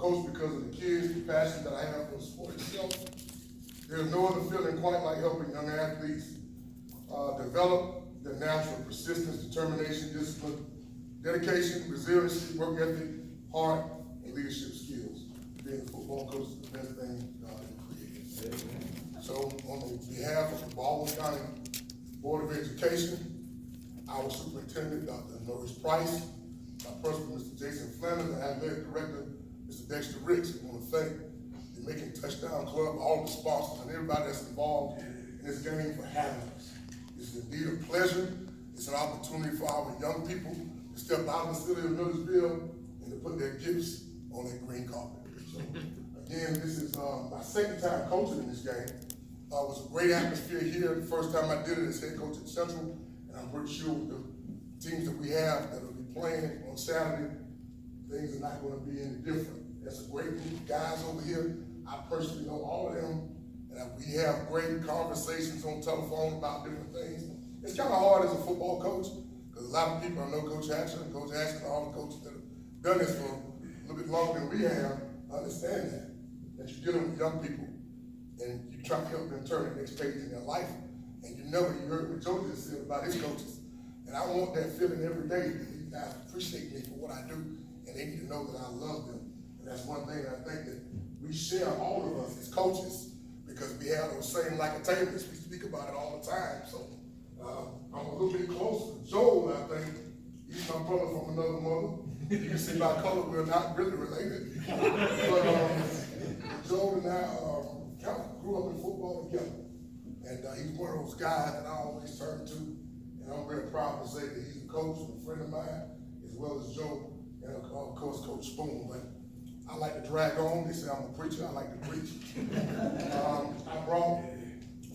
coach because of the kids, the passion that I have for the sport itself. There's no other feeling quite like helping young athletes develop their natural persistence, determination, discipline, dedication, resiliency, work ethic, heart, and leadership skills. Being a football coach is the best thing God ever created. So on behalf of the Baldwin County Board of Education, our superintendent, Dr. Norris Price, my principal, Mr. Jason Flanders, and athletic director, Mr. Dexter Ricks. I want to thank the Macon Touchdown Club, all the sponsors, and everybody that's involved in this game for having us. It's indeed a pleasure. It's an opportunity for our young people to step out of the city of Millersville and to put their gifts on that green carpet. So, again, this is my second time coaching in this game. It was a great atmosphere here. The first time I did it as head coach at Central, and I'm pretty sure with the teams that we have that will be playing on Saturday, things are not going to be any different. There's a great group of guys over here. I personally know all of them, and we have great conversations on telephone about different things. It's kind of hard as a football coach, because a lot of people, I know Coach Hatcher and Coach Ashton, all the coaches that have done this for a little bit longer than we have, understand that you're dealing with young people, and you try to help them turn the next page in their life. And you heard what Joe just said about his coaches. And I want that feeling every day. You guys appreciate me for what I do, and they need to know that I love them. And that's one thing I think that we share, all of us as coaches, because we have those same like attainments. We speak about it all the time. So I'm a little bit closer to Joel, I think. He's my brother from another mother. You can see by color we're not really related. But Joel and I kind of grew up in football together. And he's one of those guys that I always turn to. And I'm very proud to say that he's a coach and a friend of mine, as well as Joe, and of course Coach Spoon. But I like to drag on. They say I'm a preacher. I like to preach. I brought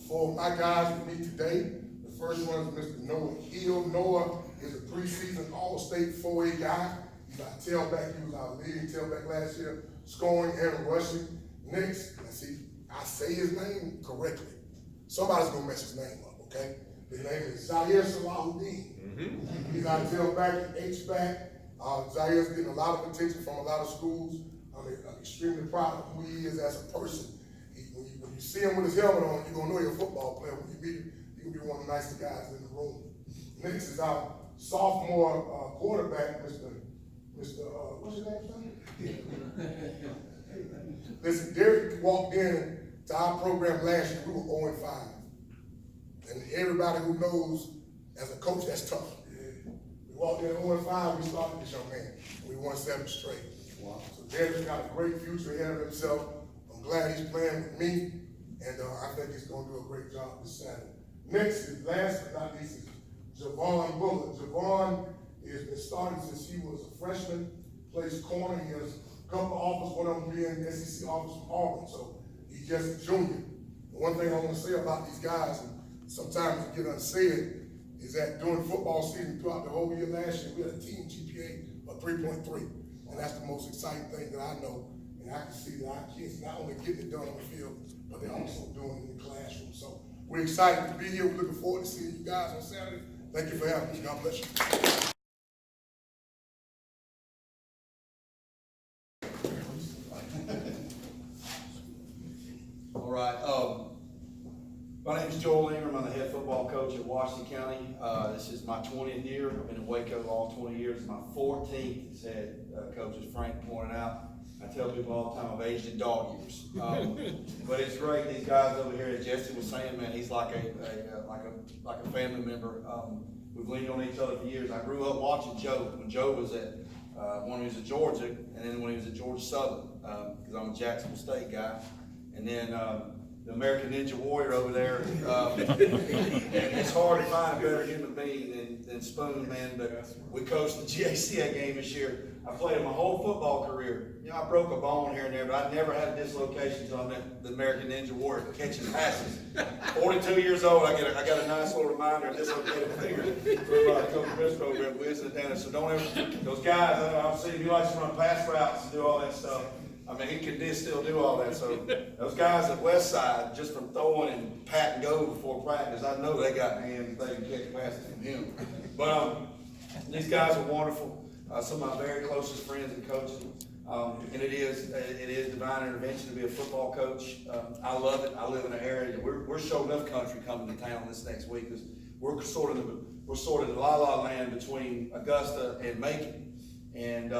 for my guys with me today. The first one is Mr. Noah Hill. Noah is a preseason All-State 4A guy. He's our tailback. He was our leading tailback last year, scoring and rushing. Next, let's see, I say his name correctly. Somebody's gonna mess his name up, okay? His name is Zaire Salahuddin. He's our tailback and H-back. Zaire's getting a lot of attention from a lot of schools. I'm extremely proud of who he is as a person. When you see him with his helmet on, you're gonna know he's a football player. When you meet him, he's gonna be one of the nicest guys in the room. Next is our sophomore quarterback, Mr. What's your name, son? Listen, Derek walked in to our program last year. We were 0-5. And everybody who knows, as a coach, that's tough. We walked in 0-5, we started this young man. We won 7 straight. Wow. So Derek's got a great future ahead of himself. I'm glad he's playing with me, and I think he's going to do a great job this Saturday. Next, is last but not least, is Javon Bullock. Javon has been starting since he was a freshman, plays corner. He has a couple of offers, one of them being SEC offers from Auburn, so he's just a junior. And one thing I want to say about these guys, and sometimes it get unsaid, is that during football season, throughout the whole year last year, we had a team GPA of 3.3. And that's the most exciting thing that I know. And I can see that our kids not only getting it done on the field, but they're also doing it in the classroom. So we're excited to be here. We're looking forward to seeing you guys on Saturday. Thank you for having us. God bless you. All right. My name is Joel Ingram. I'm the head football coach at Washington County. This is my 20th year. I've been in Waco all 20 years. It's my 14th, as head coach, as Frank pointed out. I tell people all the time I've aged in dog years. But it's great. These guys over here, as Jesse was saying, man, he's like a family member. We've leaned on each other for years. I grew up watching Joe when Joe was at when he was at Georgia, and then when he was at Georgia Southern, because I'm a Jacksonville State guy, and then the American Ninja Warrior over there. And it's hard to find a better human being than Spoon, man. But we coached the GACA game this year. I played my whole football career. You know, I broke a bone here and there, but I never had a dislocation until I met the American Ninja Warrior catching passes. 42 years old, I got a nice little reminder of dislocated finger from Coach Briscoe over at Wisdom down. So don't ever, those guys, I've seen he likes to run pass routes and do all that stuff. I mean, he can still do all that. So those guys at Westside, just from throwing and pat and go before practice, I know they got hands they can catch passes from him. But these guys are wonderful. Some of my very closest friends and coaches. And it is divine intervention to be a football coach. I love it. I live in an area, we're showing enough country coming to town this next week, because we're sort of the la-la land between Augusta and Macon. And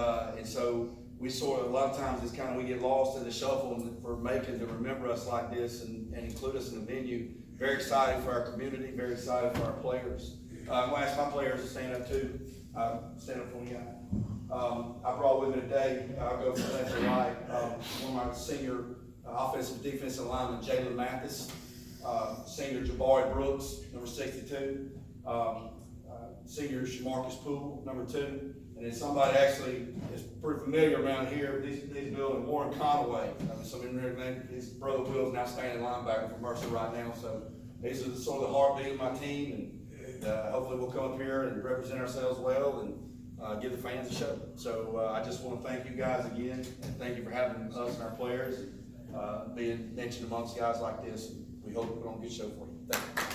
so we sort of, a lot of times it's kind of, we get lost in the shuffle, and for Macon to remember us like this and include us in the venue. Very excited for our community, very excited for our players. I'm gonna ask my players to stand up too. Stand up for me, guy. I brought with me today, I'll go from left to right, one of my senior offensive defensive linemen, Jalen Mathis, senior Jabari Brooks, number 62, senior Shamarcus Poole, number 2, and then somebody actually is pretty familiar around here, these buildings, Warren Conaway. Some of them, his brother Will's an outstanding linebacker for Mercer right now, so these are sort of the heartbeat of my team, and hopefully we'll come up here and represent ourselves well and give the fans a show. So I just want to thank you guys again, and thank you for having us and our players being mentioned amongst guys like this. We hope to put on a good show for you. Thank you.